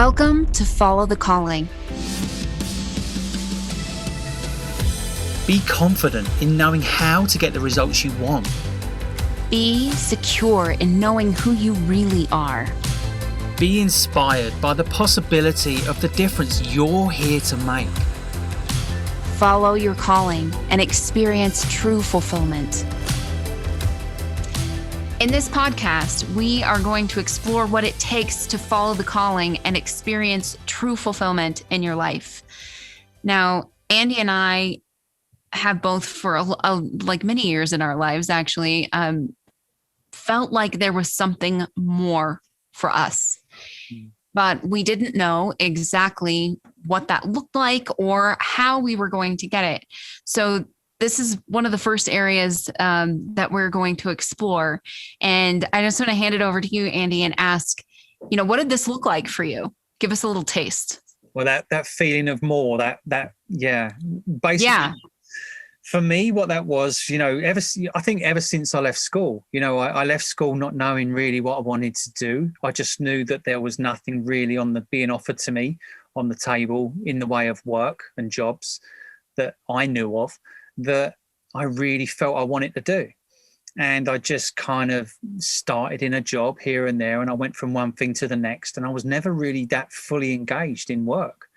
Welcome to Follow the Calling. Be confident in knowing how to get the results you want. Be secure in knowing who you really are. Be inspired by the possibility of the difference you're here to make. Follow your calling and experience true fulfillment. In this podcast, we are going to explore what it takes to follow the calling and experience true fulfillment in your life. Now, Andy and I have both for like many years in our lives, actually, felt like there was something more for us, but we didn't know exactly what that looked like or how we were going to get it. So this is one of the first areas that we're going to explore. And I just want to hand it over to you, Andy, and ask, what did this look like for you? Give us a little taste. Well, that feeling of more, basically. Yeah. For me, what that was, ever since I left school, I left school not knowing really what I wanted to do. I just knew that there was nothing really being offered to me on the table in the way of work and jobs that I knew of, that I really felt I wanted to do. And I just kind of started in a job here and there, and I went from one thing to the next, and I was never really that fully engaged in work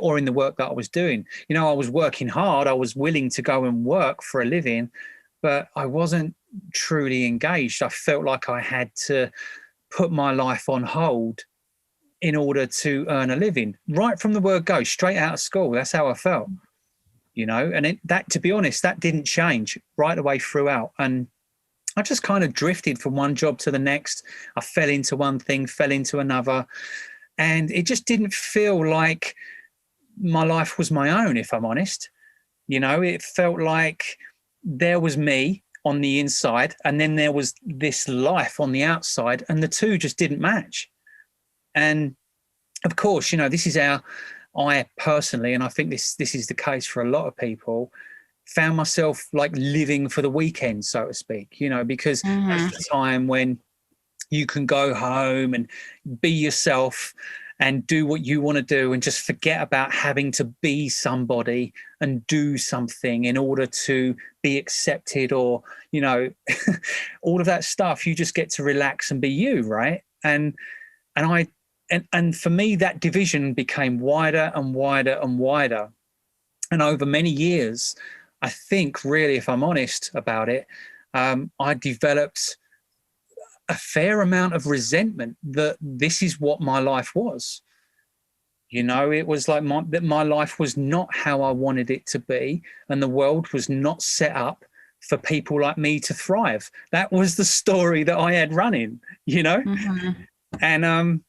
or in the work that I was doing. I was working hard. I was willing to go and work for a living, but I wasn't truly engaged. I felt like I had to put my life on hold in order to earn a living. Right from the word go, straight out of school. That's how I felt, and to be honest, that didn't change right away throughout. And I just kind of drifted from one job to the next. I fell into one thing, fell into another, and it just didn't feel like my life was my own, if I'm honest. It felt like there was me on the inside and then there was this life on the outside, and the two just didn't match. And of course, this is how I personally, and I think this is the case for a lot of people, found myself like living for the weekend, so to speak, because that's the time when you can go home and be yourself and do what you want to do and just forget about having to be somebody and do something in order to be accepted or, all of that stuff. You just get to relax and be you, right? And for me, that division became wider and wider and wider. And over many years, I think really, if I'm honest about it, I developed a fair amount of resentment that this is what my life was. It was like that my life was not how I wanted it to be, and the world was not set up for people like me to thrive. That was the story that I had running, And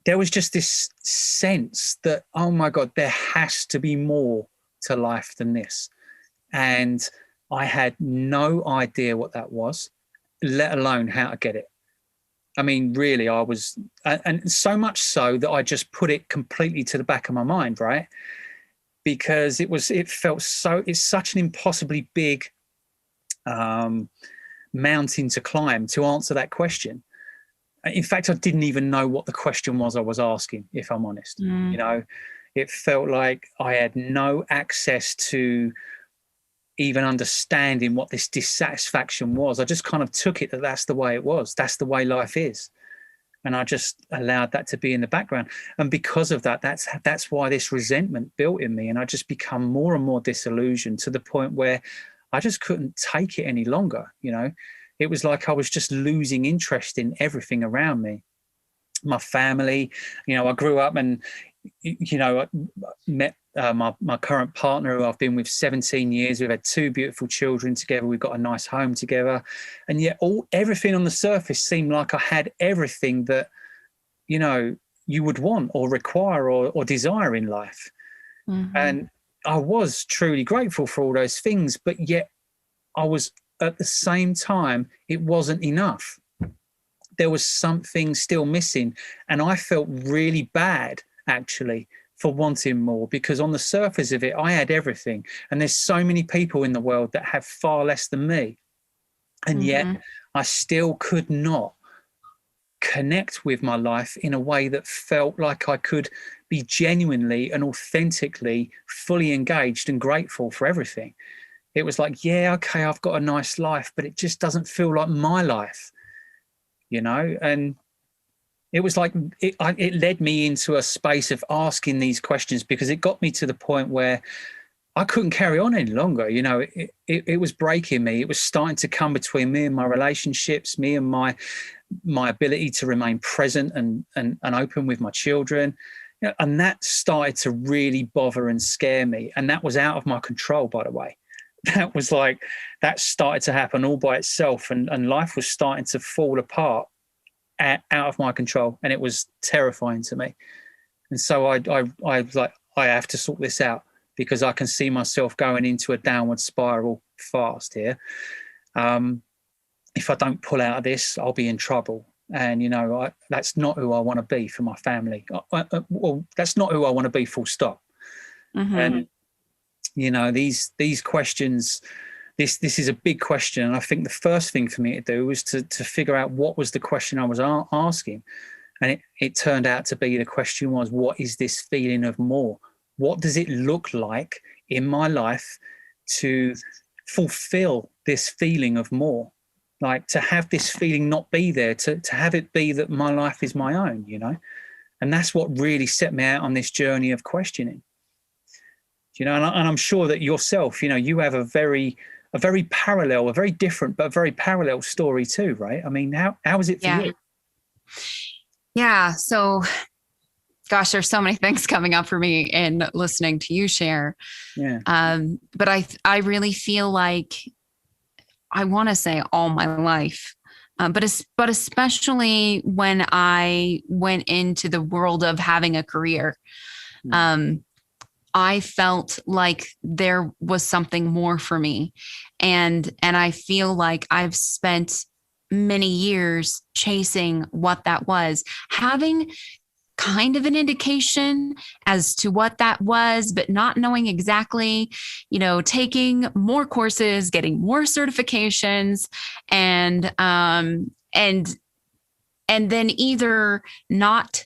there was just this sense that, oh my God, there has to be more to life than this. And I had no idea what that was, let alone how to get it. I mean, really, I was, and so much so that I just put it completely to the back of my mind, right? Because it's such an impossibly big mountain to climb to answer that question. In fact, I didn't even know what the question was I was asking, if I'm honest. It felt like I had no access to even understanding what this dissatisfaction was. I just kind of took it that that's the way it was. That's the way life is. And I just allowed that to be in the background. And because of that, that's why this resentment built in me. And I just become more and more disillusioned to the point where I just couldn't take it any longer. It was like I was just losing interest in everything around me. My family, I grew up and, I met my current partner, who I've been with 17 years. We've had 2 beautiful children together. We've got a nice home together. And yet everything on the surface seemed like I had everything that, you would want or require or desire in life. Mm-hmm. And I was truly grateful for all those things, but yet I was, at the same time, it wasn't enough. There was something still missing. And I felt really bad, actually, for wanting more, because on the surface of it, I had everything. And there's so many people in the world that have far less than me. And yet I still could not connect with my life in a way that felt like I could be genuinely and authentically fully engaged and grateful for everything. It was like, yeah, okay, I've got a nice life, but it just doesn't feel like my life, And it was like it led me into a space of asking these questions, because it got me to the point where I couldn't carry on any longer. It was breaking me. It was starting to come between me and my relationships, me and my ability to remain present and open with my children. And that started to really bother and scare me. And that was out of my control, by the way. That started to happen all by itself, and life was starting to fall apart out of my control, and it was terrifying to me. And so I was like, I have to sort this out, because I can see myself going into a downward spiral fast here. If I don't pull out of this, I'll be in trouble. And, that's not who I want to be for my family. Well, that's not who I want to be, full stop. Mm-hmm. And, these questions, this is a big question. And I think the first thing for me to do was to figure out what was the question I was asking. And it turned out to be, the question was, what is this feeling of more? What does it look like in my life to fulfill this feeling of more? Like, to have this feeling not be there, to have it be that my life is my own, And that's what really set me out on this journey of questioning. And I'm sure that yourself, you have a very parallel, a very different, but a very parallel story too, right? I mean, how is it for you? Yeah. So, gosh, there's so many things coming up for me in listening to you share. Yeah. But I really feel like, I want to say all my life, but especially when I went into the world of having a career, I felt like there was something more for me. And I feel like I've spent many years chasing what that was, having kind of an indication as to what that was, but not knowing exactly, taking more courses, getting more certifications, and then either not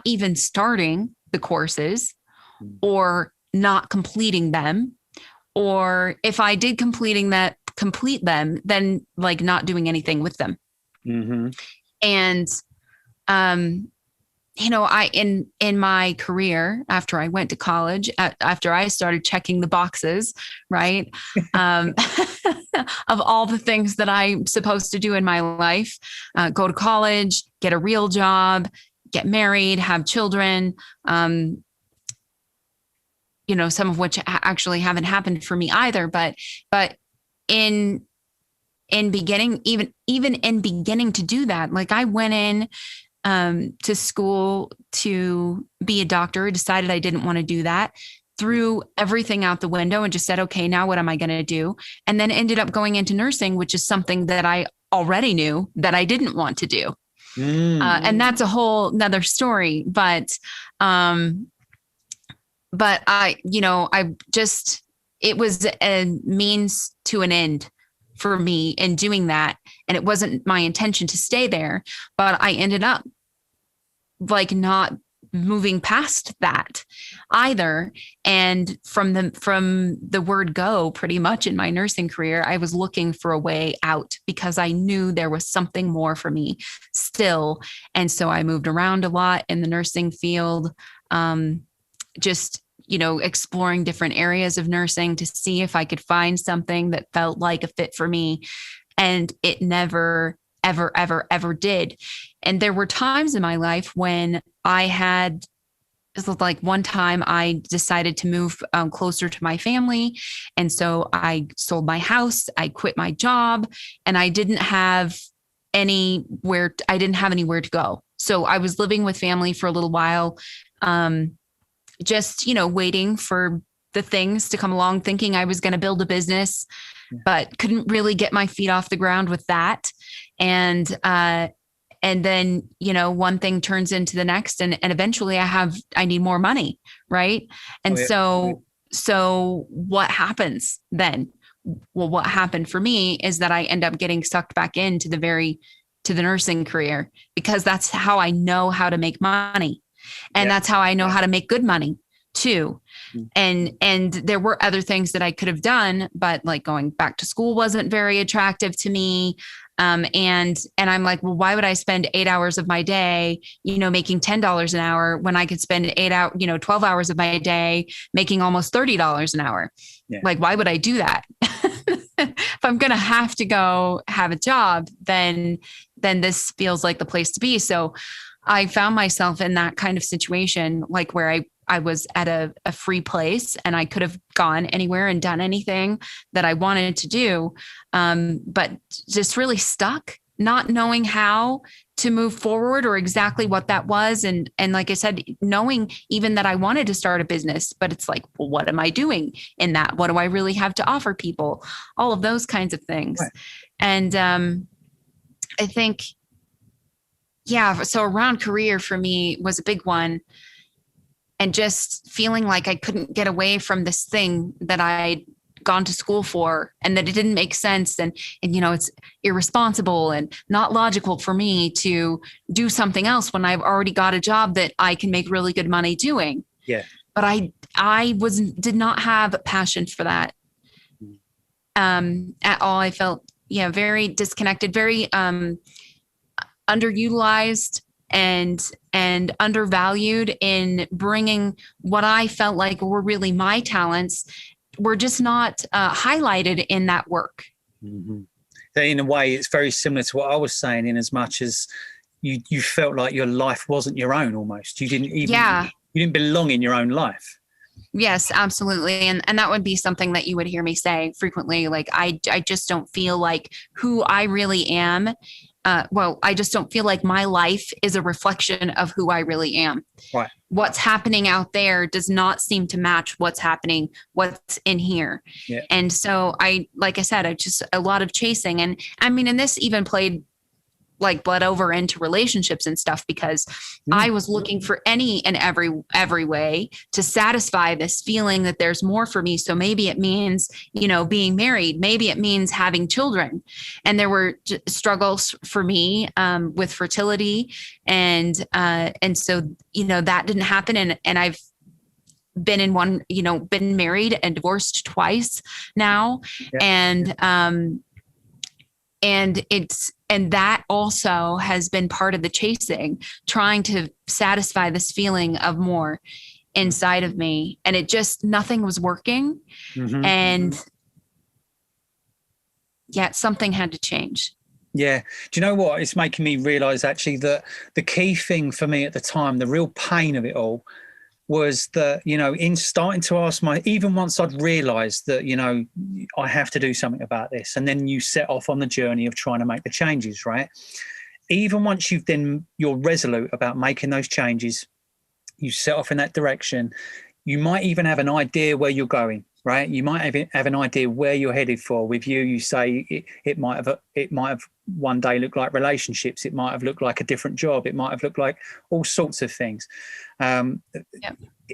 even starting the courses, or not completing them, or if I did complete them, then like not doing anything with them. Mm-hmm. And, I, in my career, after I went to college, after I started checking the boxes, right. Of all the things that I'm supposed to do in my life, go to college, get a real job, get married, have children, some of which actually haven't happened for me either. But in beginning, even in beginning to do that, like I went in to school to be a doctor, decided I didn't want to do that, threw everything out the window and just said, okay, now what am I going to do? And then ended up going into nursing, which is something that I already knew that I didn't want to do. And that's a whole nother story. But it was a means to an end for me in doing that. And it wasn't my intention to stay there, but I ended up like not moving past that either. And from the word go, pretty much in my nursing career, I was looking for a way out because I knew there was something more for me still. And so I moved around a lot in the nursing field, exploring different areas of nursing to see if I could find something that felt like a fit for me. And it never, ever, ever, ever did. And there were times in my life when I had, like one time I decided to move closer to my family. And so I sold my house, I quit my job, and I didn't have anywhere to go. So I was living with family for a little while, just, waiting for the things to come along, thinking I was going to build a business, but couldn't really get my feet off the ground with that. And then, one thing turns into the next, and eventually I need more money. Right. And so what happens then? Well, what happened for me is that I end up getting sucked back into the very to the nursing career because that's how I know how to make money. And that's how I know how to make good money too. And there were other things that I could have done, but like going back to school wasn't very attractive to me. And I'm like, well, why would I spend 8 hours of my day, making $10 an hour when I could spend 12 hours of my day making almost $30 an hour? Yeah. Like, why would I do that? If I'm going to have to go have a job, then this feels like the place to be. So I found myself in that kind of situation, like where I was at a free place and I could have gone anywhere and done anything that I wanted to do. But just really stuck, not knowing how to move forward or exactly what that was. And like I said, knowing even that I wanted to start a business, but it's like, well, what am I doing in that? What do I really have to offer people? All of those kinds of things. Right. And I think, so around career for me was a big one. And just feeling like I couldn't get away from this thing that I'd gone to school for and that it didn't make sense. And it's irresponsible and not logical for me to do something else when I've already got a job that I can make really good money doing. Yeah. But I did not have a passion for that at all. I felt, very disconnected, very underutilized and undervalued in bringing what I felt like were really my talents were just not highlighted in that work. Mm-hmm. So in a way, it's very similar to what I was saying, in as much as you felt like your life wasn't your own almost. You didn't even, you didn't belong in your own life. Yes, absolutely. And that would be something that you would hear me say frequently. Like, I just don't feel like who I really am. I just don't feel like my life is a reflection of who I really am. Right. What's happening out there does not seem to match what's in here. Yeah. And so like I said, I just a lot of chasing. And I mean, and this even bled over into relationships and stuff because I was looking for any and every way to satisfy this feeling that there's more for me. So maybe it means, being married, maybe it means having children. And there were struggles for me with fertility. And so, that didn't happen. And I've been in one, been married and divorced twice now. Yeah. And that also has been part of the chasing, trying to satisfy this feeling of more inside of me. And it just, nothing was working. Mm-hmm. And something had to change. Yeah. Do you know what? It's making me realize actually that the key thing for me at the time, the real pain of it all, was that, in starting to ask even once I'd realized that, I have to do something about this. And then you set off on the journey of trying to make the changes, right? Even once you're resolute about making those changes, you set off in that direction. You might even have an idea where you're going, right? You might have an idea where you're headed for. With you say it might have one day looked like relationships. It might have looked like a different job. It might have looked like all sorts of things. And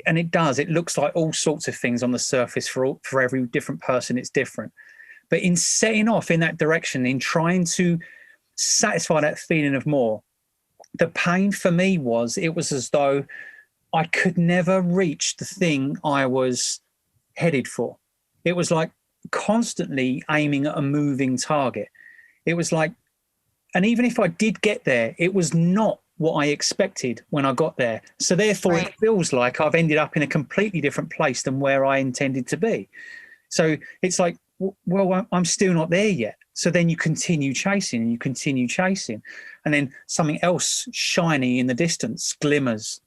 it does. It looks like all sorts of things on the surface for every different person. It's different. But in setting off in that direction, in trying to satisfy that feeling of more, the pain for me it was as though I could never reach the thing I was headed for. It was like constantly aiming at a moving target. It was like, and even if I did get there, it was not what I expected when I got there. So therefore, It feels like I've ended up in a completely different place than where I intended to be. So it's like, well, I'm still not there yet. So then you continue chasing and you continue chasing. And then something else shiny in the distance glimmers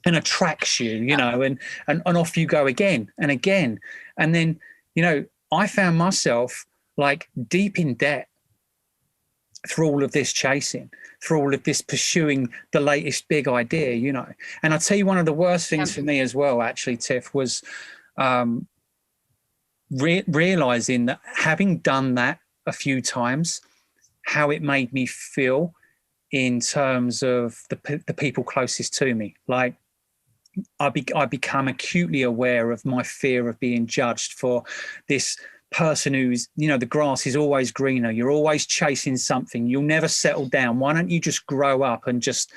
and attracts you, and off you go again and again. And then, I found myself like deep in debt through all of this chasing, through all of this pursuing the latest big idea, And I'll tell you, one of the worst things for me as well, actually, Tiff, was realizing that having done that a few times, how it made me feel in terms of the people closest to me. Like, I become acutely aware of my fear of being judged for this person who's, you know, the grass is always greener. You're always chasing something. You'll never settle down. Why don't you just grow up and just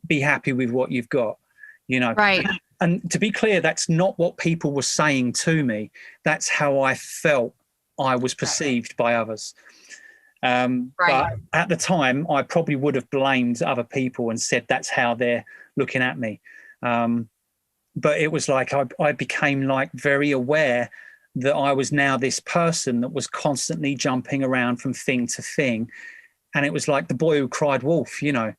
be happy with what you've got, you know? Right. And to be clear, that's not what people were saying to me. That's how I felt I was perceived by others. But at the time, I probably would have blamed other people and said that's how they're looking at me. But it was like I became like very aware that I was now this person that was constantly jumping around from thing to thing. And it was like the boy who cried wolf, you know.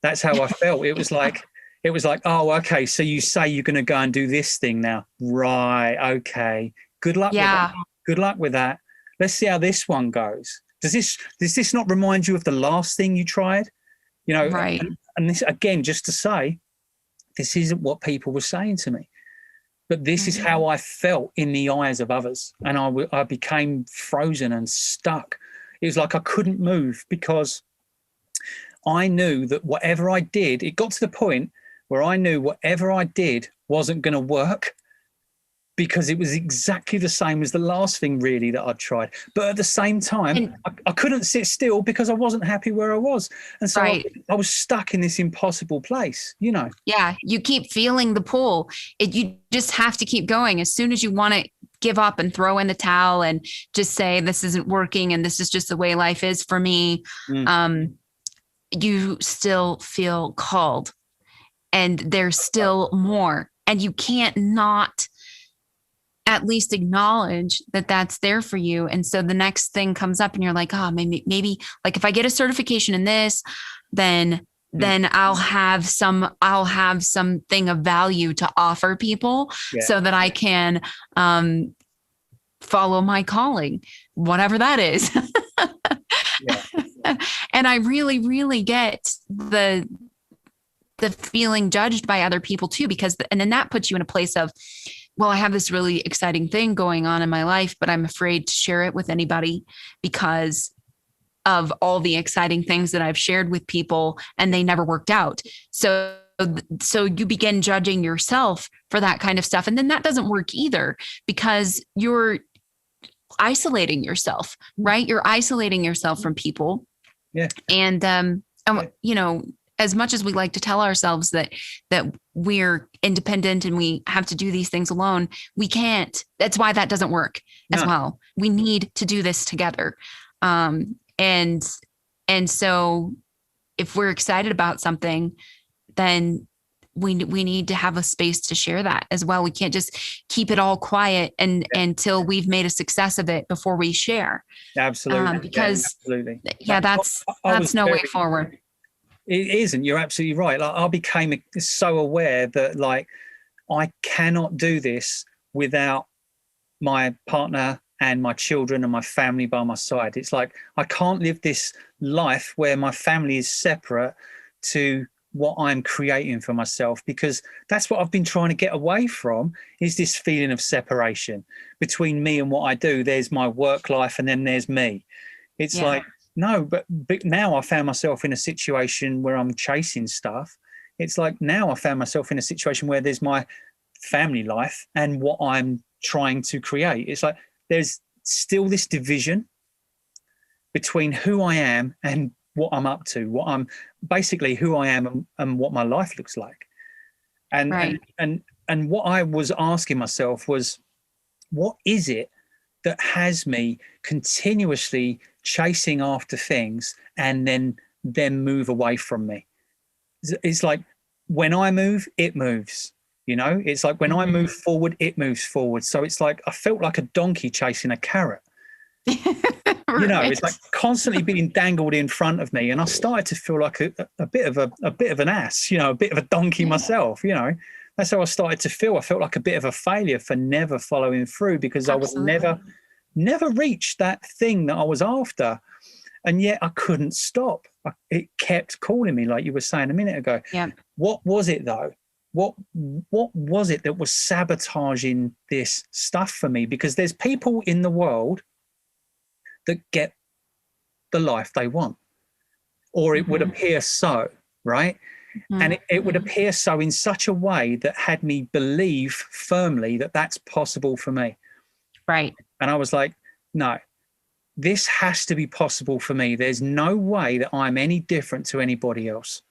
That's how I felt. It was like, oh, okay, so you say you're going to go and do this thing now. Right, okay. Good luck with that. Good luck with that. Let's see how this one goes. Does this not remind you of the last thing you tried? You know, right. And this, again, just to say, this isn't what people were saying to me. But this is how I felt in the eyes of others. And I became frozen and stuck. It was like I couldn't move because I knew that whatever I did, it got to the point where I knew whatever I did wasn't going to work because it was exactly the same as the last thing really that I'd tried. But at the same time, I couldn't sit still because I wasn't happy where I was. And so I was stuck in this impossible place, you know. Yeah, you keep feeling the pull. You just have to keep going. As soon as you want to give up and throw in the towel and just say, this isn't working and this is just the way life is for me, you still feel called and there's still more. And you can't not at least acknowledge that that's there for you. And so the next thing comes up and you're like, oh, maybe like if I get a certification in this, then I'll have something of value to offer people so that I can follow my calling, whatever that is. And I really, really get the feeling judged by other people too, and then that puts you in a place of, well, I have this really exciting thing going on in my life, but I'm afraid to share it with anybody because of all the exciting things that I've shared with people and they never worked out. So you begin judging yourself for that kind of stuff. And then that doesn't work either because you're isolating yourself, right? You're isolating yourself from people. Yeah. And, you know, as much as we like to tell ourselves that we're independent and we have to do these things alone, we can't. That's why that doesn't work as well. We need to do this together. And so if we're excited about something, then we need to have a space to share that as well. We can't just keep it all quiet until we've made a success of it before we share. Absolutely. Because that's no way forward. It isn't. You're absolutely right. Like, I became so aware that like I cannot do this without my partner and my children and my family by my side. It's like I can't live this life where my family is separate to what I'm creating for myself, because that's what I've been trying to get away from, is this feeling of separation between me and what I do. There's my work life and then there's me. It's like, no, but now I found myself in a situation where I'm chasing stuff. It's like now I found myself in a situation where there's my family life and what I'm trying to create. It's like there's still this division between who I am and what I'm up to, what I'm basically who I am and what my life looks like. And what I was asking myself was, what is it that has me continuously chasing after things and then move away from me? It's like when I move, it moves, you know, it's like when I move forward, it moves forward. So it's like, I felt like a donkey chasing a carrot. You know, it's like constantly being dangled in front of me, and I started to feel like a bit of an ass, you know, a bit of a donkey myself. You know, that's how I started to feel. I felt like a bit of a failure for never following through, because I was never reached that thing that I was after, and yet I couldn't stop. It kept calling me, like you were saying a minute ago. Yeah. What was it though? What was it that was sabotaging this stuff for me? Because there's people in the world that get the life they want, or it would appear so, right? And it would appear so in such a way that had me believe firmly that that's possible for me. Right. And I was like, no, this has to be possible for me. There's no way that I'm any different to anybody else.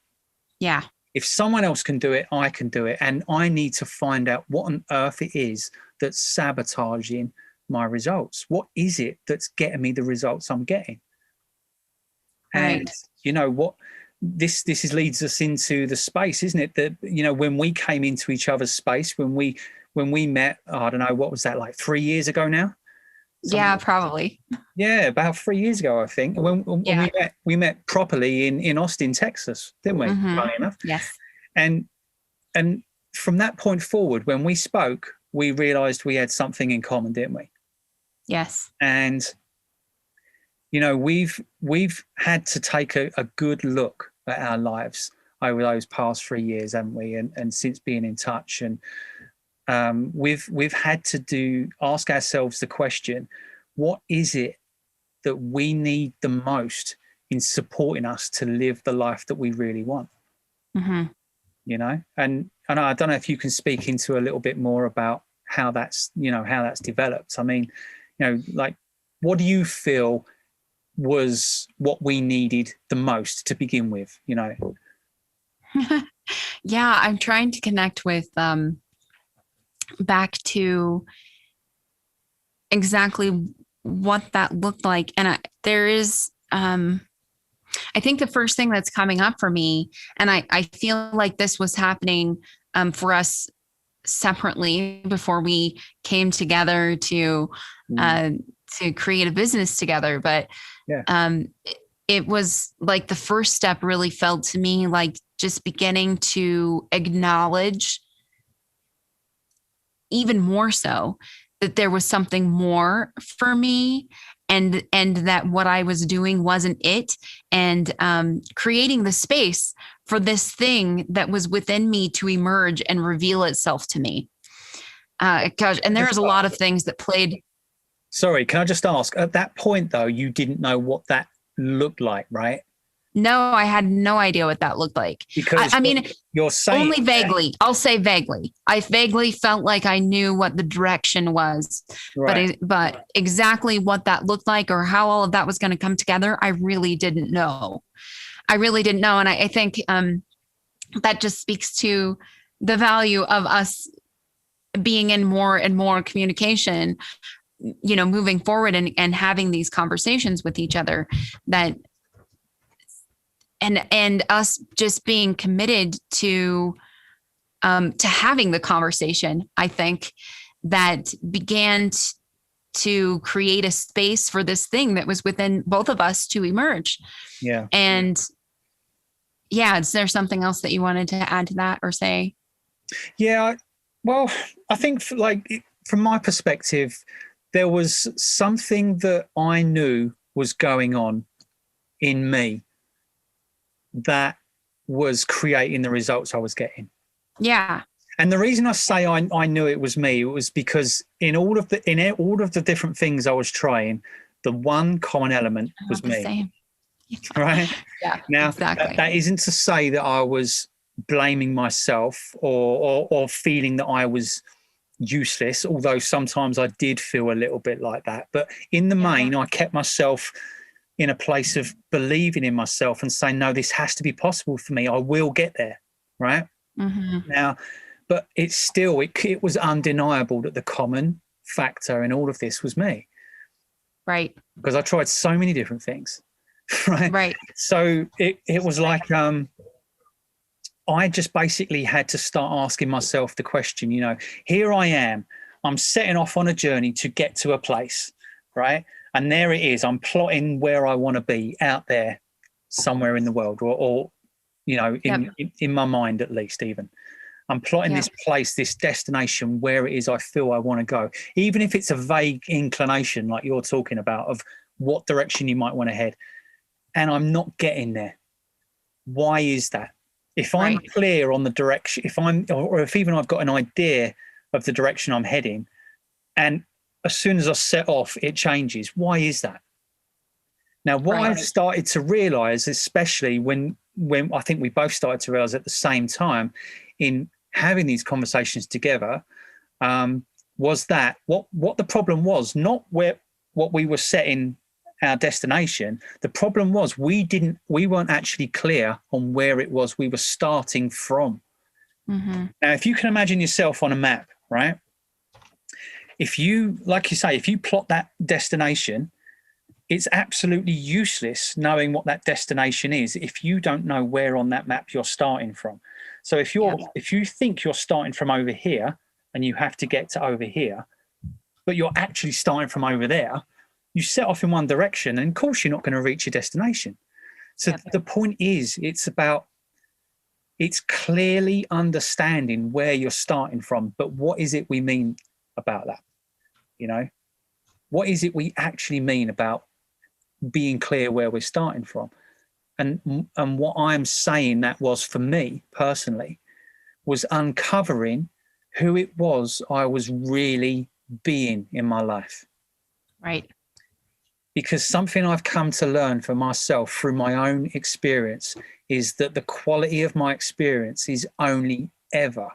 Yeah. If someone else can do it, I can do it. And I need to find out what on earth it is that's sabotaging my results. What is it that's getting me the results I'm getting? And Right. you know what? Leads us into the space, isn't it? That, you know, when we came into each other's space, when we met, I don't know, what was that, like 3 years ago now? Yeah, probably. Yeah, about 3 years ago, I think. When Yeah. we met properly in Austin, Texas, didn't we? Funny enough. Yes. And from that point forward, when we spoke, we realized we had something in common, didn't we? Yes. And you know, we've had to take a good look at our lives over those past 3 years, haven't we? And since being in touch, and we've had to ask ourselves the question: what is it that we need the most in supporting us to live the life that we really want? You know, and I don't know if you can speak into a little bit more about how that's developed. I mean, you know, like, what do you feel was what we needed the most to begin with, you know? Yeah, I'm trying to connect with back to exactly what that looked like. And there is I think the first thing that's coming up for me, and I feel like this was happening for us separately before we came together to create a business together. But it was like the first step really felt to me like just beginning to acknowledge even more so that there was something more for me, and that what I was doing wasn't it, and creating the space for this thing that was within me to emerge and reveal itself to me. Gosh, and there's a lot of things that played. Sorry, can I just ask, at that point though, you didn't know what that looked like, right? No, I had no idea what that looked like. Because I mean, you're saying only vaguely. I'll say vaguely. I vaguely felt like I knew what the direction was, right. but exactly what that looked like or how all of that was going to come together, I really didn't know. And I think that just speaks to the value of us being in more and more communication, you know, moving forward and having these conversations with each other, that and us just being committed to having the conversation. I think that began to create a space for this thing that was within both of us to emerge. Yeah. And is there something else that you wanted to add to that or say? Yeah. Well, I think from my perspective, there was something that I knew was going on in me that was creating the results I was getting. Yeah. And the reason I say I knew it was me, it was because in all of the different things I was trying, the one common element was me. Same. Right? Yeah. Now, exactly. that isn't to say that I was blaming myself or feeling that I was useless, although sometimes I did feel a little bit like that. But in the main, I kept myself in a place of believing in myself and saying, no, this has to be possible for me. I will get there. Right. Now, but it's still, it was undeniable that the common factor in all of this was me. Right. Because I tried so many different things. Right. Right. So it was like, I just basically had to start asking myself the question, you know, here I am, I'm setting off on a journey to get to a place, right? And there it is. I'm plotting where I want to be out there somewhere in the world or you know, in my mind, at least, even. I'm plotting this place, this destination, where it is I feel I want to go. Even if it's a vague inclination, like you're talking about, of what direction you might want to head. And I'm not getting there. Why is that? If I'm clear on the direction, if even I've got an idea of the direction I'm heading, and as soon as I set off, it changes. Why is that? Now, what I've started to realize, especially when I think we both started to realize at the same time in having these conversations together, was that what the problem was, not what we were setting our destination. The problem was we weren't actually clear on where it was we were starting from. Mm-hmm. Now, if you can imagine yourself on a map, right? If you, like you say, if you plot that destination, it's absolutely useless knowing what that destination is if you don't know where on that map you're starting from. So if you think you're starting from over here and you have to get to over here, but you're actually starting from over there, you set off in one direction, and of course you're not going to reach your destination. So the point is, it's clearly understanding where you're starting from, but what is it we mean about that? You know, what is it we actually mean about being clear where we're starting from? And what I'm saying that was for me personally was uncovering who it was I was really being in my life. Right. Because something I've come to learn for myself through my own experience is that the quality of my experience is only ever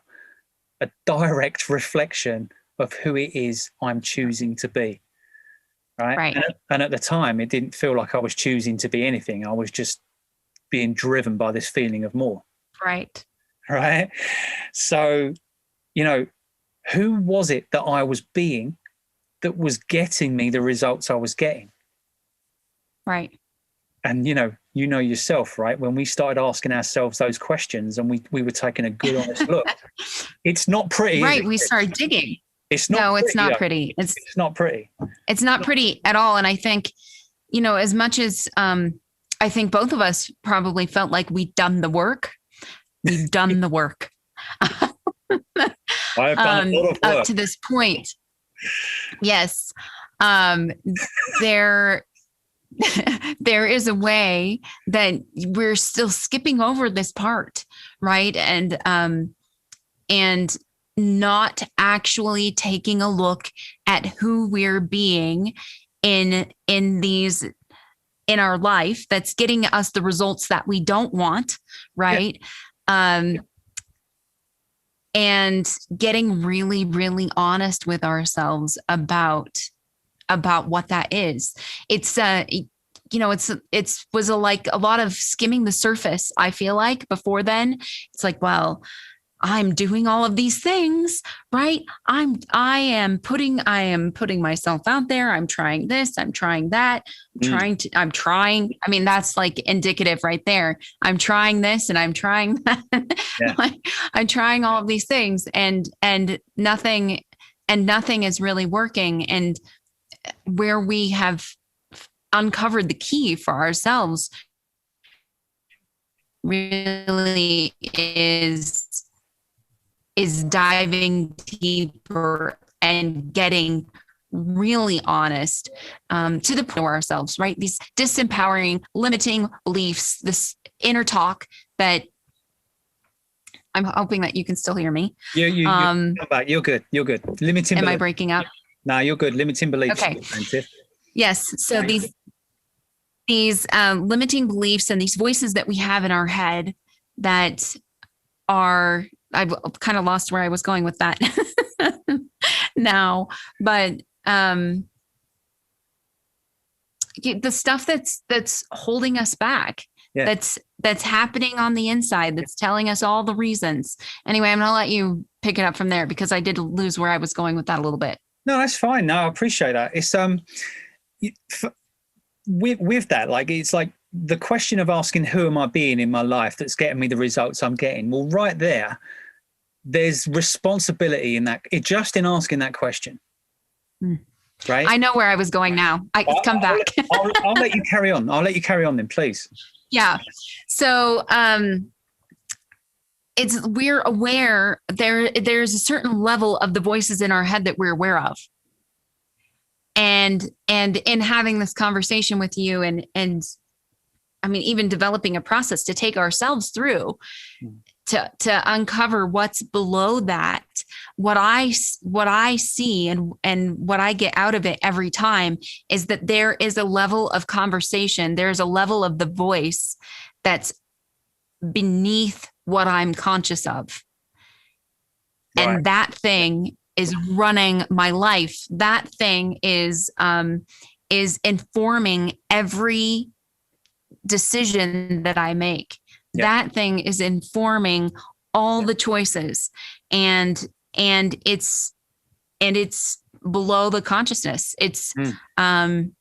a direct reflection of who it is I'm choosing to be. Right. And at the time, it didn't feel like I was choosing to be anything. I was just being driven by this feeling of more. Right. Right. So, you know, who was it that I was being that was getting me the results I was getting? Right. And, you know yourself, right? When we started asking ourselves those questions and we were taking a good, honest look, it's not pretty. Right. We started digging. It's not. No, pretty, it's not pretty. It's not pretty. It's not pretty at all. And I think, as much as I think both of us probably felt like we'd done the work. We've done the work. I've done a lot of work up to this point. Yes. There is a way that we're still skipping over this part, right? And not actually taking a look at who we're being in our life that's getting us the results that we don't want, right? Yeah. And getting really, really honest with ourselves about what that is. It's it was like a lot of skimming the surface. I feel like before then, it's like, well, I'm doing all of these things, right? I am putting myself out there. I'm trying this, I'm trying that. I'm trying. I mean, that's like indicative right there. I'm trying this and I'm trying that. Yeah. I'm trying all of these things and nothing is really working. And where we have uncovered the key for ourselves really is diving deeper and getting really honest to the point of ourselves, right? These disempowering, limiting beliefs, this inner talk that I'm hoping that you can still hear me. Yeah, you're good. You're good. Limiting. Am I breaking up? No, you're good. Limiting beliefs. Okay. Yes. So these limiting beliefs and these voices that we have in our head that are, I've kind of lost where I was going with that now, but the stuff that's holding us back, that's happening on the inside, that's telling us all the reasons. Anyway, I'm going to let you pick it up from there because I did lose where I was going with that a little bit. No, that's fine. No, I appreciate that. It's with that, like, it's like the question of asking who am I being in my life that's getting me the results I'm getting. Well, right there's responsibility in that, just in asking that question. Right. I know where I was going now. Come back. I'll let you carry on. I'll let you carry on then, please. Yeah. So, we're aware there's a certain level of the voices in our head that we're aware of. And in having this conversation with you and I mean, even developing a process to take ourselves through to uncover what's below that, what I see and what I get out of it every time is that there is a level of conversation. There's a level of the voice that's beneath what I'm conscious of. Right. And that thing is running my life. That thing is informing every decision that I make. Yeah. That thing is informing all the choices, and it's below the consciousness. It's I'm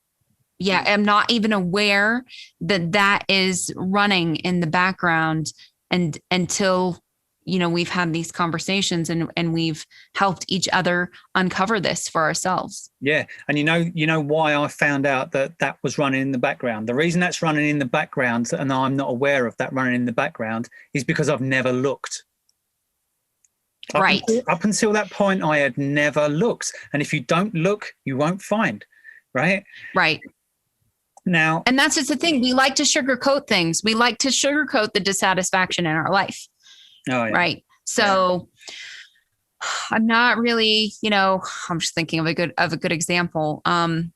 not even aware that is running in the background, and until we've had these conversations and we've helped each other uncover this for ourselves. Yeah. And you know why I found out that was running in the background. The reason that's running in the background and I'm not aware of that running in the background is because I've never looked. Up until that point, I had never looked. And if you don't look, you won't find. Right. Now, and that's just the thing. We like to sugarcoat things. We like to sugarcoat the dissatisfaction in our life. Oh, yeah. Right. So I'm not really, I'm just thinking of a good example. I'm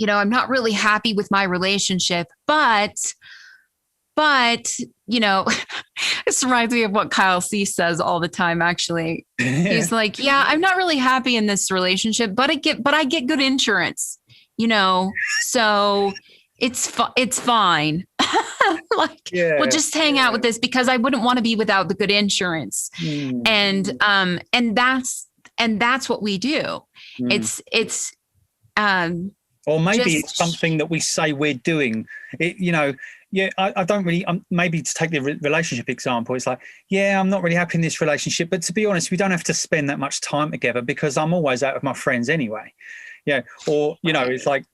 not really happy with my relationship, but this reminds me of what Kyle C says all the time. Actually, he's like, yeah, I'm not really happy in this relationship, but I get good insurance, so it's fine. We'll just hang out with this because I wouldn't want to be without the good insurance. And that's what we do. It's or maybe it's something that we say we're doing it, I don't really, maybe to take the relationship example, it's like, yeah, I'm not really happy in this relationship, but to be honest, we don't have to spend that much time together because I'm always out with my friends anyway. Or, it's like,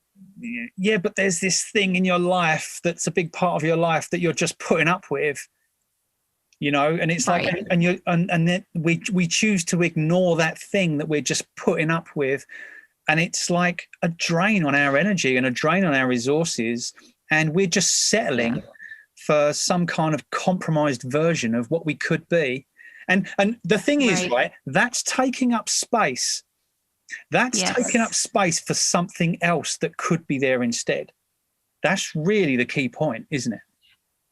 yeah, but there's this thing in your life that's a big part of your life that you're just putting up with, and it's like, and then we choose to ignore that thing that we're just putting up with. And it's like a drain on our energy and a drain on our resources. And we're just settling for some kind of compromised version of what we could be. And the thing is, right, that's taking up space. That's taking up space for something else that could be there instead. That's really the key point, isn't it?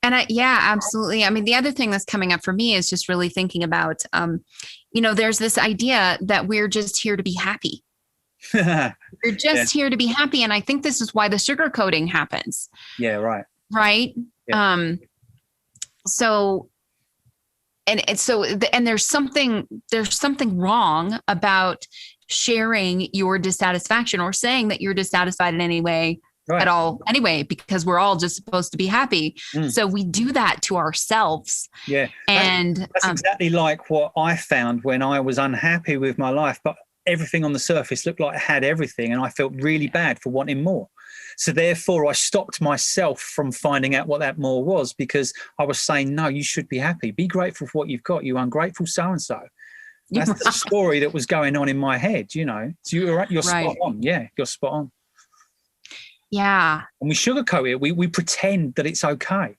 And absolutely. I mean, the other thing that's coming up for me is just really thinking about, there's this idea that we're just here to be happy. We're just here to be happy. And I think this is why the sugarcoating happens. Yeah, right. Right. Yeah. And there's something wrong about sharing your dissatisfaction or saying that you're dissatisfied in any way at all anyway, because we're all just supposed to be happy. So we do that to ourselves. Yeah. And that's exactly like what I found when I was unhappy with my life, but everything on the surface looked like I had everything and I felt really bad for wanting more. So therefore I stopped myself from finding out what that more was, because I was saying, no, you should be happy. Be grateful for what you've got. You ungrateful so-and-so. That's the story that was going on in my head, So you're spot on. Yeah, you're spot on. Yeah. And we sugarcoat it. We pretend that it's okay.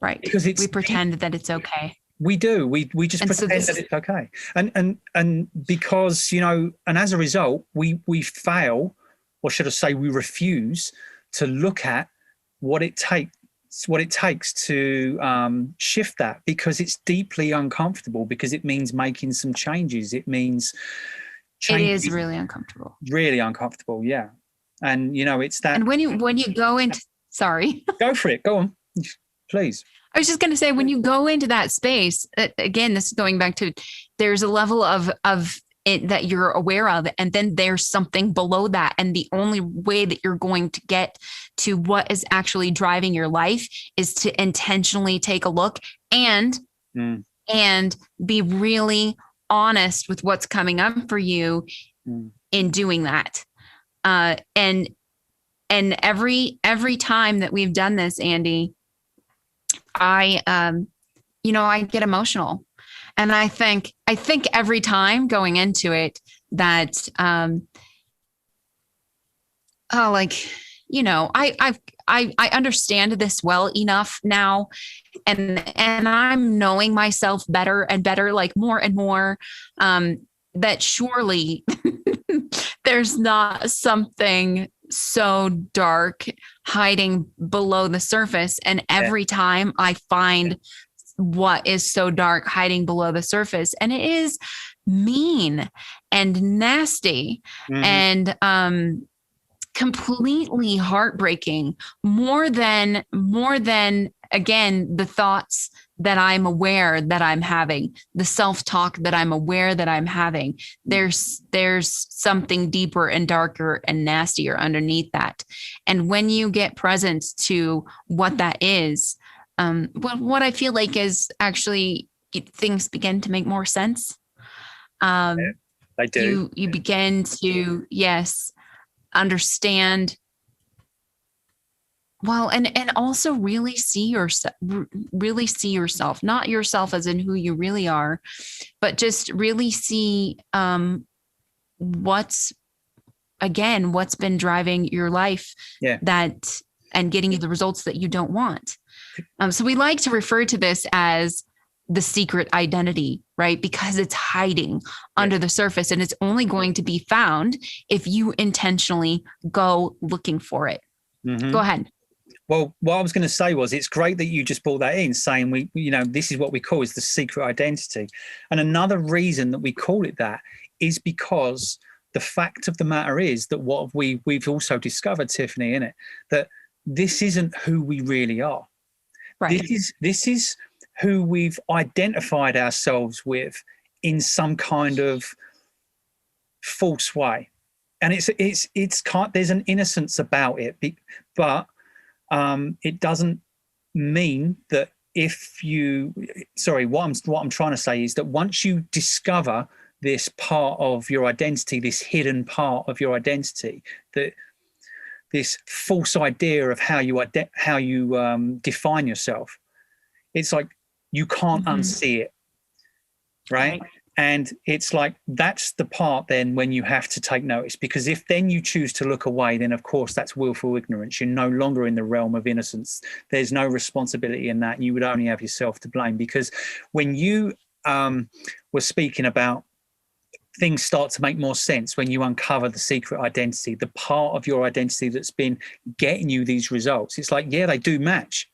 Right. Because we pretend that it's okay. We do. We just pretend that it's okay. And because, and as a result, we fail, or should I say we refuse to look at what it takes to shift that, because it's deeply uncomfortable, because it means making some changes. It means changes. It is really uncomfortable. Really uncomfortable, yeah. And it's that. And when you go into, sorry. Go for it. Go on, please. I was just going to say, when you go into that space, again, this is going back to, there's a level of it that you're aware of, and then there's something below that. And the only way that you're going to get to what is actually driving your life is to intentionally take a look and be really honest with what's coming up for you in doing that. And every time that we've done this, Andy, I get emotional, and I think every time going into it that, I understand this well enough now, and I'm knowing myself better and better, like more and more, that surely there's not something so dark hiding below the surface. And every time I find what is so dark hiding below the surface, and it is mean and nasty and completely heartbreaking, more than again the thoughts that I'm aware that I'm having, the self-talk that I'm aware that I'm having. There's something deeper and darker and nastier underneath that. And when you get present to what that is, what I feel like is actually things begin to make more sense. Yeah, they do. You begin to, yes, understand well, and also really see yourself, not yourself as in who you really are, but just really see what's been driving your life, Yeah. that and getting you the results that you don't want. So we like to refer to this as the secret identity, right? Because it's hiding under the surface, and it's only going to be found if you intentionally go looking for it. Go ahead. Well, what I was going to say was, it's great that you just brought that in, saying this is what we call is the secret identity. And another reason that we call it that is because the fact of the matter is that what we've also discovered, Tiffany, in it, that this isn't who we really are. Right. This is who we've identified ourselves with in some kind of false way. And there's an innocence about it, but it doesn't mean that what I'm trying to say is that once you discover this part of your identity, this hidden part of your identity, that this false idea of how you define yourself, it's like you can't unsee it, right? And it's like, that's the part then when you have to take notice, because if then you choose to look away, then of course that's willful ignorance. You're no longer in the realm of innocence. There's no responsibility in that. You would only have yourself to blame, because when you were speaking about things start to make more sense when you uncover the secret identity, the part of your identity that's been getting you these results, it's like, yeah, they do match.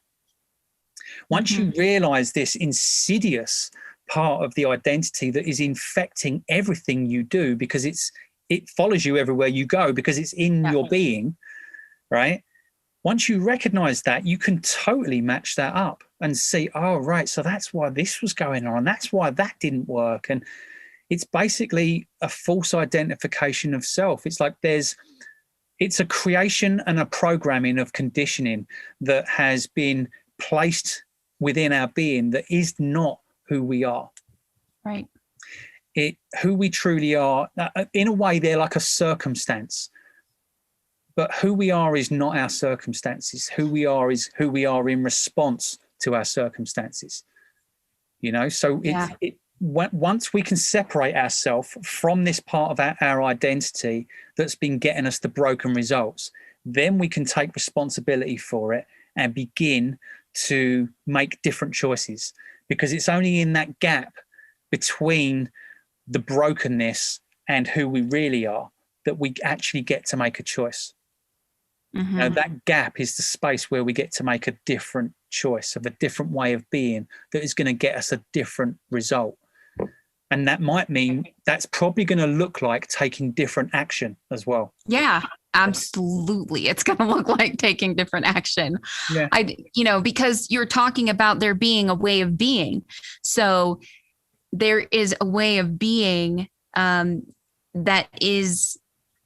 Once you realize this insidious part of the identity that is infecting everything you do, because it follows you everywhere you go, because it's in your being, right? Once you recognize that, you can totally match that up and see, oh, right, so that's why this was going on. That's why that didn't work. And it's basically a false identification of self. It's like it's a creation and a programming of conditioning that has been placed within our being that is not who we are. Right. Who we truly are, in a way, they're like a circumstance. But who we are is not our circumstances. Who we are is who we are in response to our circumstances. So once we can separate ourselves from this part of our identity that's been getting us the broken results, then we can take responsibility for it and begin to make different choices, because it's only in that gap between the brokenness and who we really are that we actually get to make a choice. That gap is the space where we get to make a different choice of a different way of being that is going to get us a different result. And that might mean that's probably going to look like taking different action as well. Yeah, absolutely. It's going to look like taking different action. Yeah. Because you're talking about there being a way of being. So there is a way of being that is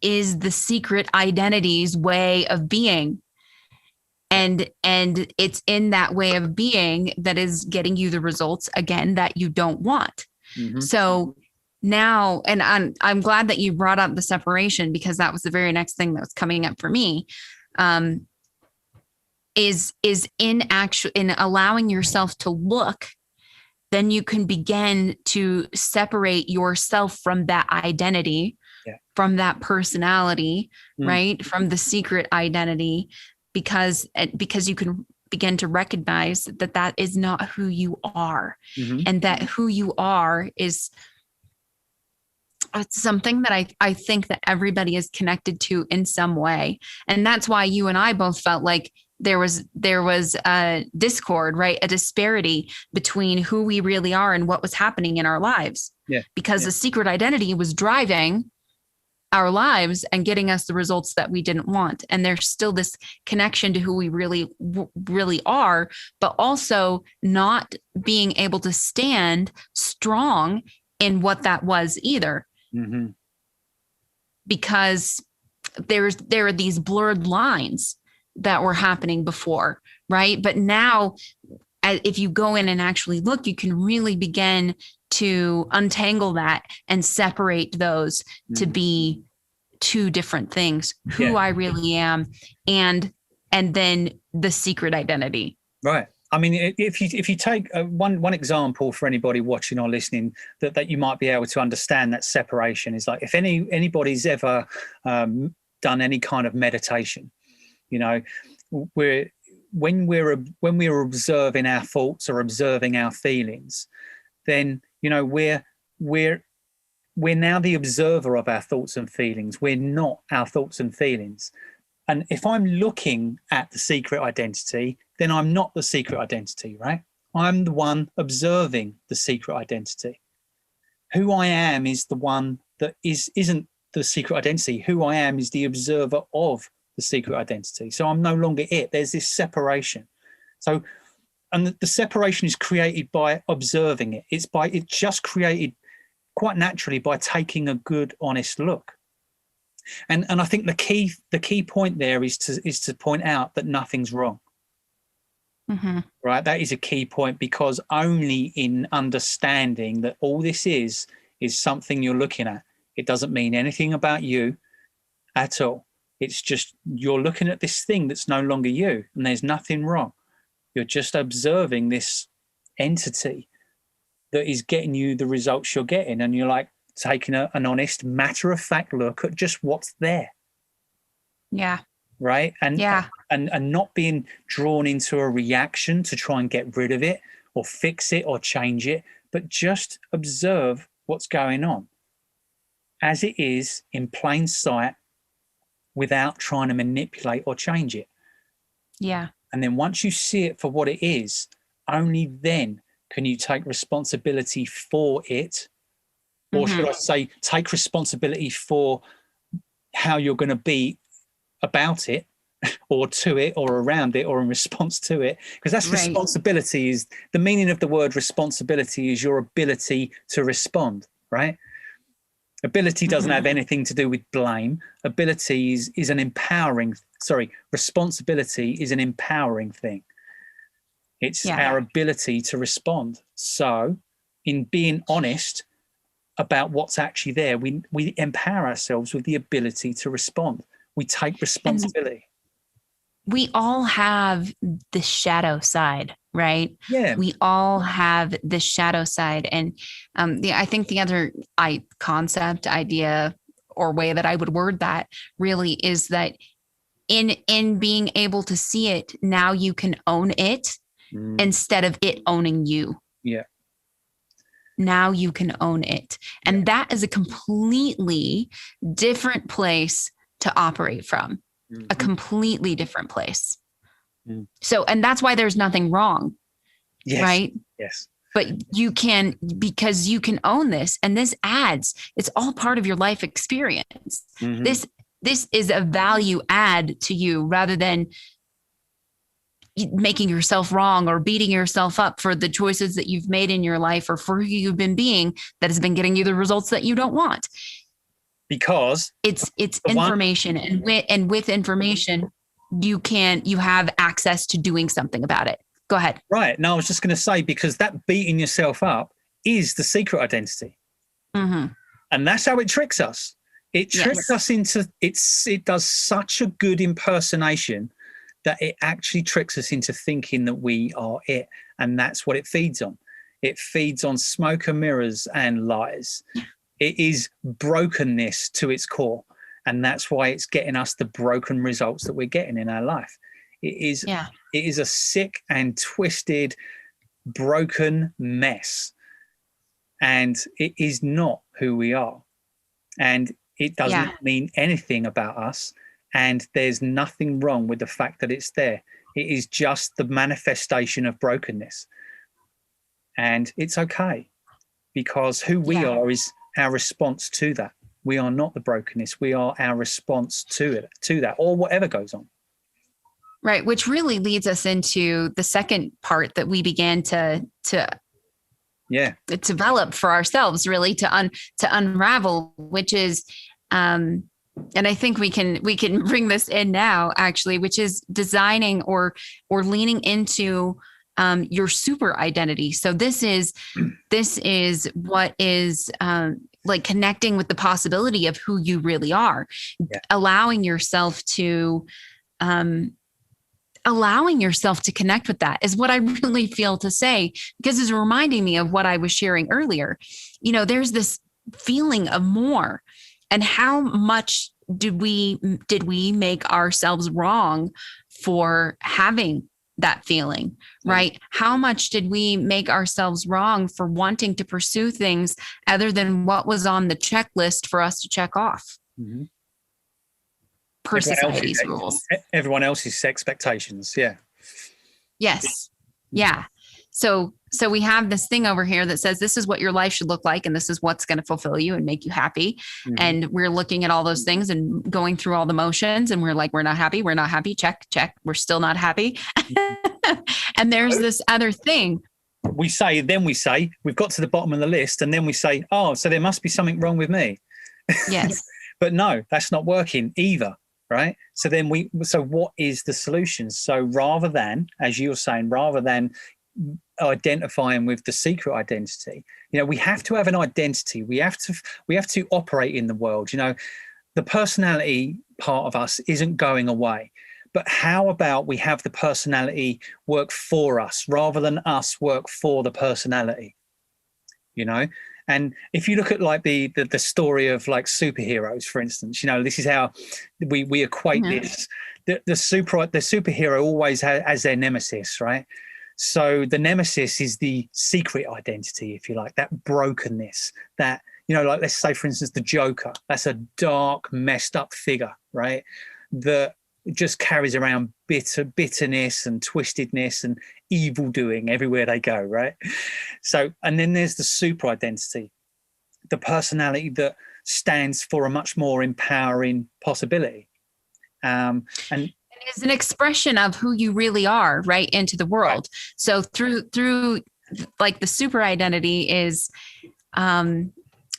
the secret identity's way of being. And it's in that way of being that is getting you the results, again, that you don't want. So now, and I'm glad that you brought up the separation, because that was the very next thing that was coming up for me, is in allowing yourself to look, then you can begin to separate yourself from that identity, from that personality, right? From the secret identity, because you can begin to recognize that is not who you are, and that who you are is something that I think that everybody is connected to in some way. And that's why you and I both felt like there was a discord, right? A disparity between who we really are and what was happening in our lives. Yeah. Because the secret identity was driving our lives and getting us the results that we didn't want. And there's still this connection to who we really are, but also not being able to stand strong in what that was either. Mm-hmm. Because there are these blurred lines that were happening before, right? But now, if you go in and actually look, you can really begin to untangle that and separate those to be two different things: who I really am, and then the secret identity. Right. I mean, if you take one example for anybody watching or listening that you might be able to understand that separation is, like, if anybody's ever done any kind of meditation, you know, when we're observing our thoughts or observing our feelings, then, you know, we're now the observer of our thoughts and feelings. We're not our thoughts and feelings. And if I'm looking at the secret identity, then I'm not the secret identity, right? I'm the one observing the secret identity. Who I am is the one that isn't the secret identity. Who I am is the observer of the secret identity. So I'm no longer it. There's this separation. So, and the separation is created by observing it. It's just created quite naturally by taking a good, honest look. And I think the key point there is to point out that nothing's wrong. Mm-hmm. Right? That is a key point, because only in understanding that all this is something you're looking at. It doesn't mean anything about you at all. It's just you're looking at this thing that's no longer you, and there's nothing wrong. You're just observing this entity that is getting you the results you're getting, and you're like taking an honest, matter-of-fact look at just what's there. Yeah. Right? And yeah. And not being drawn into a reaction to try and get rid of it or fix it or change it, but just observe what's going on as it is in plain sight, without trying to manipulate or change it. Yeah. And then once you see it for what it is, only then can you take responsibility for it. Or should I say, take responsibility for how you're going to be about it, or to it, or around it, or in response to it. Because that's right. Responsibility is the meaning of the word responsibility, is your ability to respond, right? Ability doesn't have anything to do with blame. Ability is an empowering, responsibility is an empowering thing. It's our ability to respond. So in being honest about what's actually there, we empower ourselves with the ability to respond. We take responsibility. And we all have the shadow side, right? Yeah. We all have the shadow side. And I think the other concept, idea, or way that I would word that really is that in being able to see it, now you can own it instead of it owning you. Yeah. Now you can own it. And that is a completely different place to operate from. A completely different place. So, and that's why there's nothing wrong. Yes. Right? Yes. But you can, because you can own this, and this it's all part of your life experience. This is a value add to you, rather than making yourself wrong or beating yourself up for the choices that you've made in your life, or for who you've been being that has been getting you the results that you don't want. Because it's information, and with information, you have access to doing something about it. Go ahead. Right. Now, I was just going to say, because that beating yourself up is the secret identity. And that's how it tricks us. It tricks us into, it does such a good impersonation that it actually tricks us into thinking that we are it. And that's what it feeds on. It feeds on smoke and mirrors and lies. It is brokenness to its core. And that's why it's getting us the broken results that we're getting in our life. It is a sick and twisted, broken mess. And it is not who we are. And it doesn't mean anything about us. And there's nothing wrong with the fact that it's there. It is just the manifestation of brokenness. And it's okay, because who we are is our response to that. We are not the brokenness. We are our response to it, to that, or whatever goes on. Right. Which really leads us into the second part that we began to develop for ourselves, really to unravel, which is, and I think we can bring this in now, actually, which is designing or leaning into your super identity. So this is what is like connecting with the possibility of who you really are, allowing yourself to connect with that is what I really feel to say, because it's reminding me of what I was sharing earlier. You know, there's this feeling of more, and how much did we make ourselves wrong for having that feeling, right? How much did we make ourselves wrong for wanting to pursue things other than what was on the checklist for us to check off? Mm-hmm. Per society's rules. Everyone else's expectations. Yeah. Yes. Yeah. So we have this thing over here that says this is what your life should look like, and this is what's going to fulfill you and make you happy. Mm-hmm. And we're looking at all those things and going through all the motions, and we're like, we're not happy. We're not happy. Check. We're still not happy. And there's this other thing. We say, we've got to the bottom of the list, and then we say, oh, so there must be something wrong with me. Yes. But no, that's not working either. Right. So what is the solution? So rather than, as you're saying, identifying with the secret identity, we have to have an identity. We have to operate in the world. The personality part of us isn't going away. But how about we have the personality work for us rather than us work for the personality? And if you look at like the story of like superheroes, for instance, this is how we equate this. The superhero always has their nemesis, right? So the nemesis is the secret identity, if you like, that brokenness, that, like let's say, for instance, the Joker. That's a dark, messed up figure, right? That just carries around bitterness and twistedness and evil doing everywhere they go, right? So, and then there's the super identity, the personality that stands for a much more empowering possibility. And it is an expression of who you really are, right, into the world. Right. So through like the super identity is,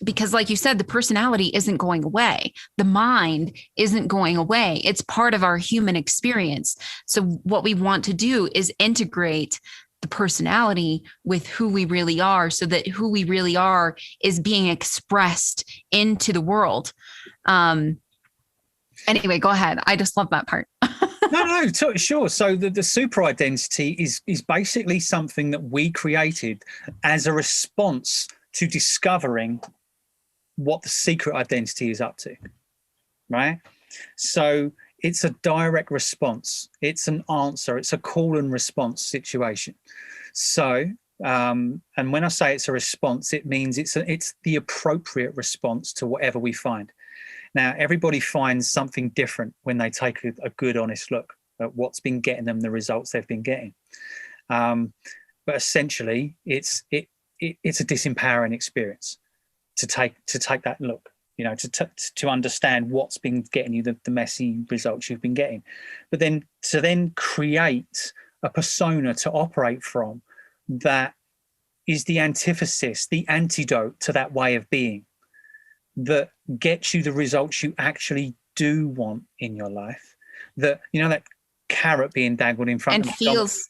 because like you said, the personality isn't going away. The mind isn't going away. It's part of our human experience. So what we want to do is integrate the personality with who we really are, so that who we really are is being expressed into the world. Anyway, go ahead. I just love that part. No, sure. So the super identity is basically something that we created as a response to discovering what the secret identity is up to, right? So it's a direct response. It's an answer. It's a call and response situation. So, and when I say it's a response, it means it's the appropriate response to whatever we find. Now, everybody finds something different when they take a good, honest look at what's been getting them the results they've been getting. But essentially, it's a disempowering experience to take that look, to understand what's been getting you the messy results you've been getting, but then to create a persona to operate from that is the antithesis, the antidote to that way of being, that gets you the results you actually do want in your life. That that carrot being dangled in front and of feels.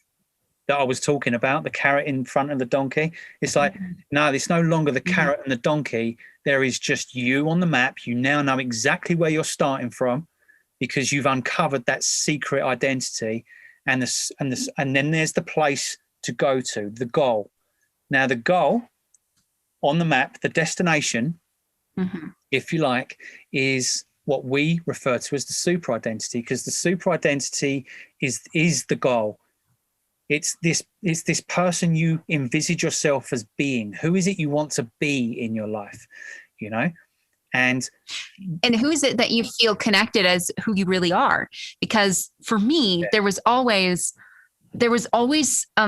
That I was talking about, the carrot in front of the donkey. It's like, no, it's no longer the carrot and the donkey. There is just you on the map. You now know exactly where you're starting from because you've uncovered that secret identity, and then there's the place to go to, the goal. Now, the goal on the map, the destination, if you like, is what we refer to as the super identity, because the super identity is the goal. It's this person you envisage yourself as being. Who is it you want to be in your life? And who is it that you feel connected as who you really are? Because for me, there was always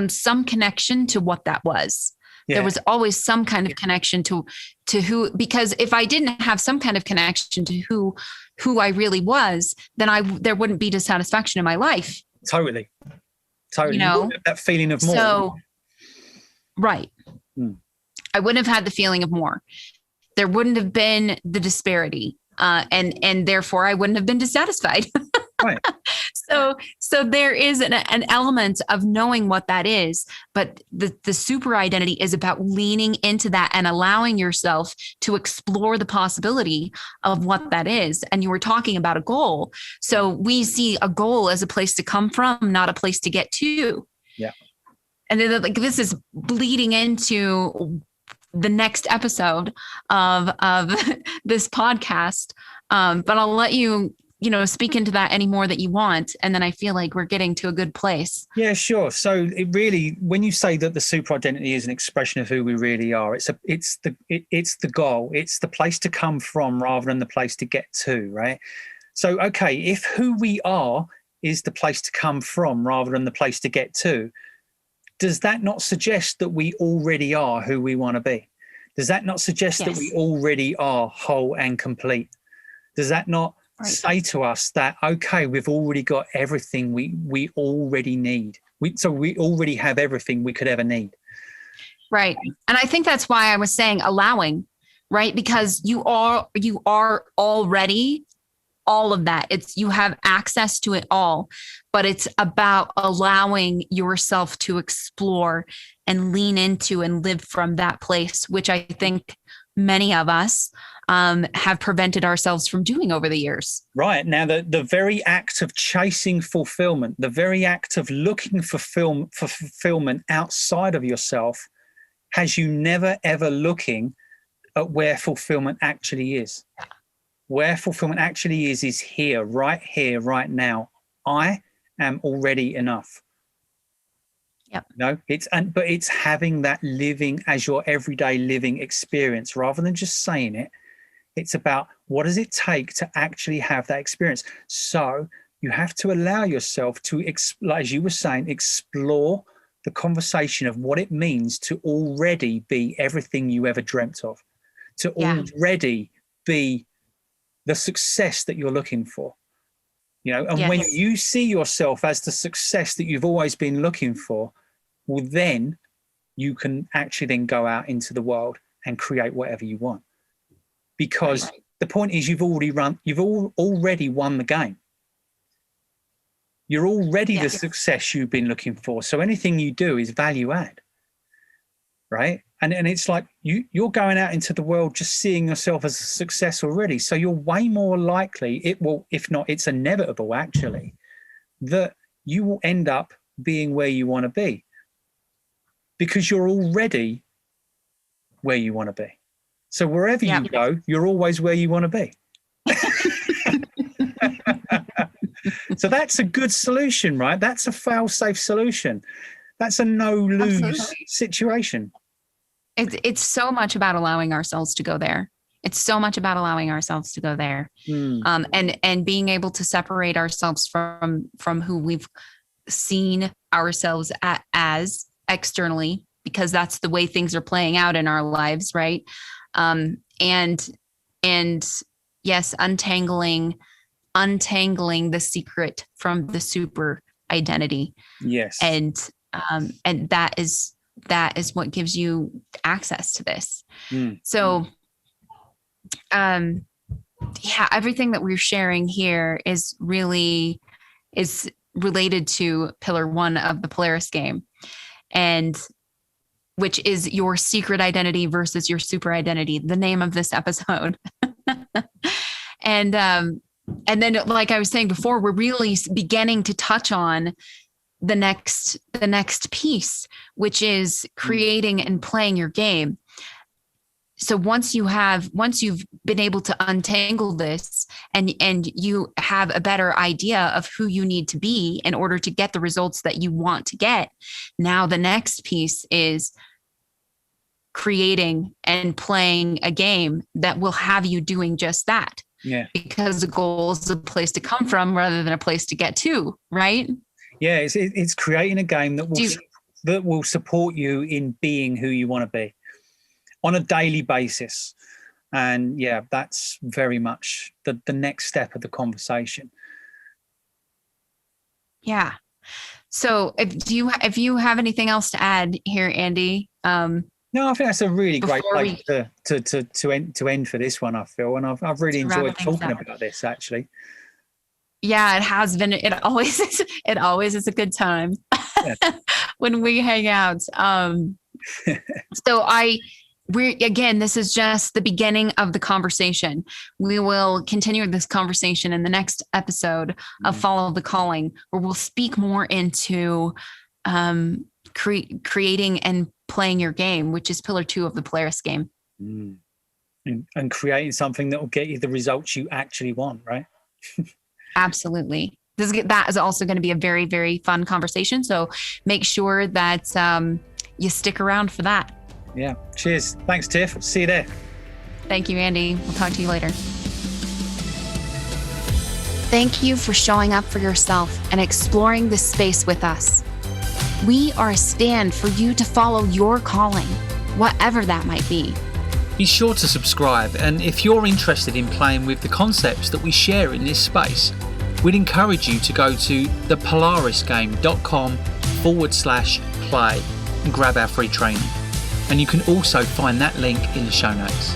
some connection to what that was. There was always some kind of connection to who, because if I didn't have some kind of connection to who I really was, then there wouldn't be dissatisfaction in my life. Totally. You know, that feeling of more. So, right. I wouldn't have had the feeling of more. There wouldn't have been the disparity, and therefore I wouldn't have been dissatisfied. Right. So there is an element of knowing what that is, but the super identity is about leaning into that and allowing yourself to explore the possibility of what that is. And you were talking about a goal. So we see a goal as a place to come from, not a place to get to. Yeah. And then like this is bleeding into the next episode of this podcast. But I'll let you speak into that any more that you want. And then I feel like we're getting to a good place. Yeah, sure. So it really, when you say that the super identity is an expression of who we really are, it's the goal. It's the place to come from rather than the place to get to, right? So, okay, if who we are is the place to come from rather than the place to get to, does that not suggest that we already are who we want to be? Does that not suggest that we already are whole and complete? Does that not say to us that, okay, we've already got everything we already need? So we already have everything we could ever need. Right. And I think that's why I was saying allowing, right? Because you are already all of that. You have access to it all, but it's about allowing yourself to explore and lean into and live from that place, which I think many of us have prevented ourselves from doing over the years. Right. Now, the very act of chasing fulfillment, the very act of looking for fulfillment outside of yourself has you never, ever looking at where fulfillment actually is. Where fulfillment actually is here, right now. I am already enough. Yep. No, but it's having that living as your everyday living experience rather than just saying it. It's about what does it take to actually have that experience. So you have to allow yourself to, as you were saying, explore the conversation of what it means to already be everything you ever dreamt of, to already be the success that you're looking for. And when you see yourself as the success that you've always been looking for, well, then you can actually then go out into the world and create whatever you want. Because the point is you've already won the game. You're already the success you've been looking for. So anything you do is value add, right? And it's like you're going out into the world just seeing yourself as a success already. So you're way more likely, if not, it's inevitable actually, that you will end up being where you want to be. Because you're already where you want to be. So wherever you go, you're always where you want to be. So that's a good solution, right? That's a fail-safe solution. That's a no-lose situation. It's so much about allowing ourselves to go there. It's so much about allowing ourselves to go there, and being able to separate ourselves from who we've seen ourselves as externally, because that's the way things are playing out in our lives, right? And yes, untangling the secret from the super identity. Yes. And that is what gives you access to this. So, everything that we're sharing here is related to pillar 1 of the Polaris game, and which is your secret identity versus your super identity, the name of this episode. And then, like I was saying before, we're really beginning to touch on the next piece, which is creating and playing your game. So once you've been able to untangle this and you have a better idea of who you need to be in order to get the results that you want to get, now the next piece is creating and playing a game that will have you doing just that. Yeah. Because the goal is a place to come from rather than a place to get to, right? Yeah, it's creating a game that will support you in being who you want to be on a daily basis. And yeah, that's very much the next step of the conversation. Yeah. So if you have anything else to add here, Andy? No, I think that's a really great place to end for this one, I feel. And I've really enjoyed talking about this, actually. Yeah, it has been. It always is a good time when we hang out. Again, this is just the beginning of the conversation. We will continue this conversation in the next episode of Follow the Calling, where we'll speak more into creating and playing your game, which is pillar 2 of the Polaris game. And creating something that will get you the results you actually want, right? Absolutely. That is also going to be a very, very fun conversation. So make sure that you stick around for that. Yeah. Cheers. Thanks, Tiff. See you there. Thank you, Andy. We'll talk to you later. Thank you for showing up for yourself and exploring this space with us. We are a stand for you to follow your calling, whatever that might be. Be sure to subscribe, and if you're interested in playing with the concepts that we share in this space, we'd encourage you to go to thepolarisgame.com/play and grab our free training. And you can also find that link in the show notes.